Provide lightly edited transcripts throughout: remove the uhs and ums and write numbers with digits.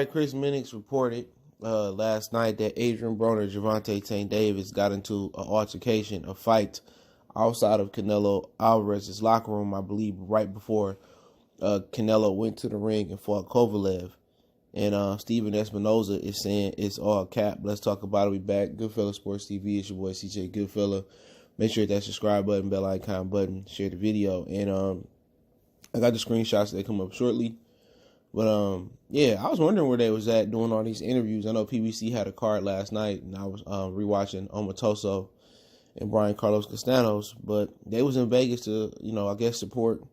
fight, Chris Minix reported last night that Adrien Broner and Gervonta Tank Davis got into an altercation, a fight outside of Canelo Alvarez's locker room, I believe, right before Canelo went to the ring and fought Kovalev. And Steven Espinoza is saying it's all cap. Let's talk about it. We back. Goodfella Sports TV. It's your boy CJ Goodfella. Make sure you hit that subscribe button, bell icon button, share the video. And I got the screenshots that come up shortly. But yeah, I was wondering where they was at doing all these interviews. I know PBC had a card last night, and I was rewatching Omatoso and Brian Carlos Castanos, but they was in Vegas to, I guess support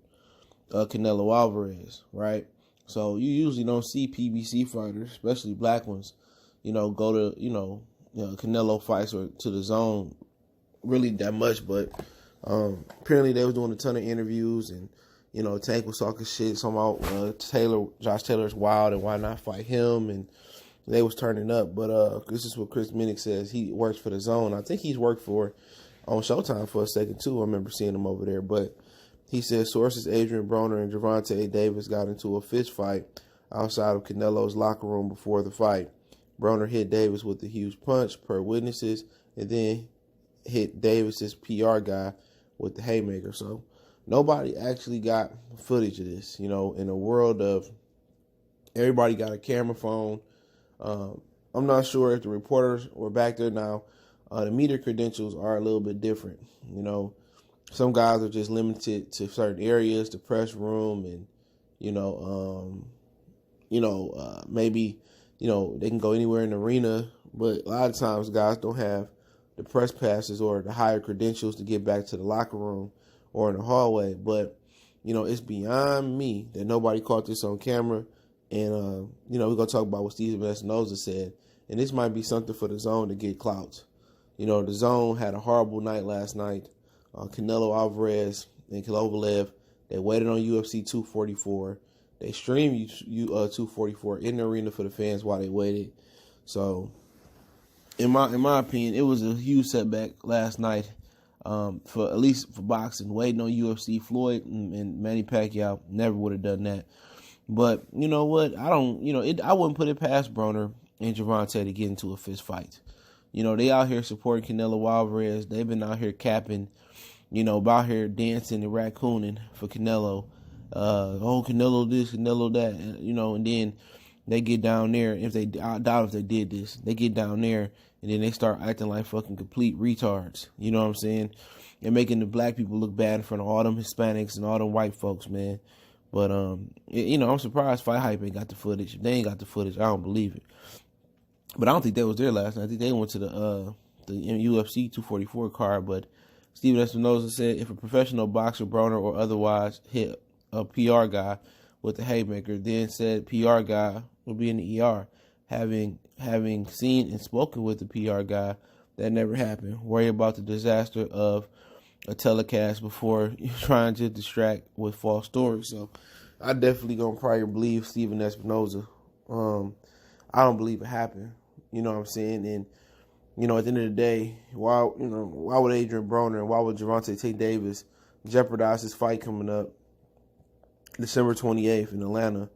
Canelo Alvarez, right? So you usually don't see PBC fighters, especially black ones, go to Canelo fights or to the zone really that much. But apparently they was doing a ton of interviews, and Tank was talking shit, talking about Josh Taylor's wild and why not fight him, and they was turning up. But this is what Chris Minix says. He works for the Zone. I think he's worked on Showtime for a second too. I remember seeing him over there. But he says sources Adrien Broner and Gervonta Davis got into a fist fight outside of Canelo's locker room before the fight. Broner hit Davis with a huge punch, per witnesses, and then hit Davis's PR guy with the haymaker. So nobody actually got footage of this. In a world of everybody got a camera phone. I'm not sure if the reporters were back there now. The media credentials are a little bit different. Some guys are just limited to certain areas, the press room, and maybe they can go anywhere in the arena. But a lot of times, guys don't have the press passes or the higher credentials to get back to the locker room or in the hallway. But it's beyond me that nobody caught this on camera. And we're gonna talk about what Steven Espinoza said, and this might be something for the Zone to get clout. The Zone had a horrible night last night. Canelo Alvarez and Kovalev, they waited on UFC 244. They streamed 244 in the arena for the fans while they waited. So, in my opinion, it was a huge setback last night for at least for boxing. Waiting on UFC, Floyd and Manny Pacquiao never would have done that. But you know what? I wouldn't put it past Broner and Gervonta to get into a fist fight. They out here supporting Canelo Alvarez. They've been out here capping, out here dancing and raccooning for Canelo. Canelo this, Canelo that, and then they get down there. I doubt if they did this. They get down there and then they start acting like fucking complete retards. You know what I'm saying? And making the black people look bad in front of all them Hispanics and all them white folks, man. But, I'm surprised Fight Hype ain't got the footage. If they ain't got the footage, I don't believe it. But I don't think they was there last night. I think they went to the UFC 244 card. But Steven Espinoza said if a professional boxer, Broner, or otherwise hit a PR guy with the haymaker, then said PR guy will be in the ER. Having seen and spoken with the PR guy, that never happened. Worry about the disaster of a telecast before you're trying to distract with false stories. So I definitely gonna probably believe Steven Espinoza. I don't believe it happened. You know what I'm saying? And at the end of the day, why would Adrien Broner and why would Gervonta Tank Davis jeopardize this fight coming up December 28th in Atlanta?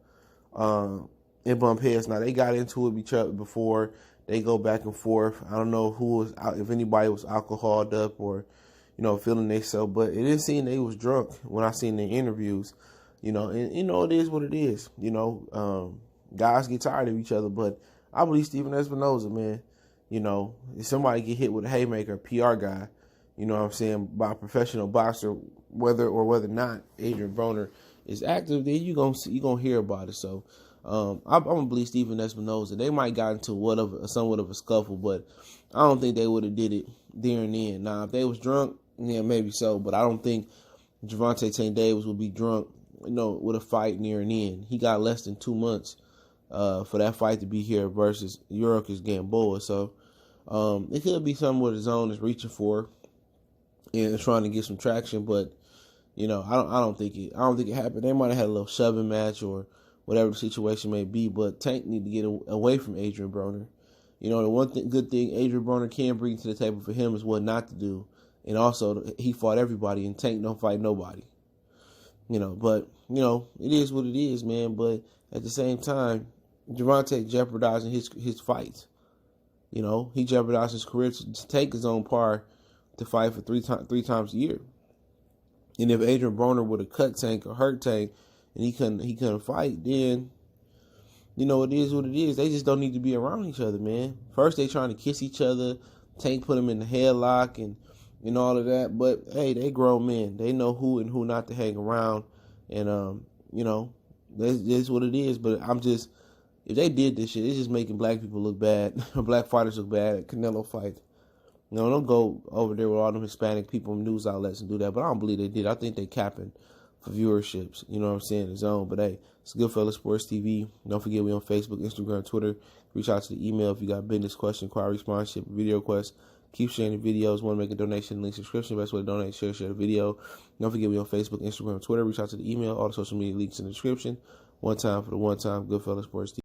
And bump heads. Now they got into it each other before. They go back and forth. I don't know if anybody was alcoholed up or feeling themselves, but it didn't seem they was drunk when I seen their interviews. And it is what it is. Guys get tired of each other, but I believe Steven Espinoza, man. If somebody get hit with a haymaker, a PR guy, by a professional boxer, whether or not Adrien Broner is active, then you gonna hear about it. So I'm gonna believe Steven Espinoza. They might got into somewhat of a scuffle, but I don't think they would have did it there and then. Now, if they was drunk, yeah, maybe so, but I don't think Gervonta Tank Davis would be drunk, with a fight near an end. He got less than 2 months for that fight to be here versus Yuriorkis Gamboa. So it could be something where the Zone is reaching for and trying to get some traction, but I don't think it happened. They might have had a little shoving match or whatever the situation may be, but Tank need to get away from Adrien Broner. The one good thing Adrien Broner can bring to the table for him is what not to do. And also, he fought everybody, and Tank don't fight nobody. But, it is what it is, man. But at the same time, Gervonta jeopardizing his fights. You know, he jeopardized his career to take his own par to fight for three times a year. And if Adrien Broner would have cut Tank or hurt Tank and he couldn't fight, then you know it is what it is. They just don't need to be around each other, man. First they trying to kiss each other, Tank put him in the headlock and all of that. But hey, they grown men. They know who and who not to hang around. And you know, that's what it is. But I'm just, if they did this shit, it's just making black people look bad, black fighters look bad at Canelo fight. You know, don't go over there with all them Hispanic people and news outlets and do that. But I don't believe they did. I think they capping for viewerships. You know what I'm saying? The zone. But hey, it's Goodfellas Sports TV. Don't forget we on Facebook, Instagram, Twitter. Reach out to the email if you got business, question, inquiry, sponsorship, video requests. Keep sharing the videos. Want to make a donation, link, subscription. Best way to donate, share the video. Don't forget we on Facebook, Instagram, Twitter. Reach out to the email. All the social media links in the description. One time for the one time. Goodfellas Sports TV.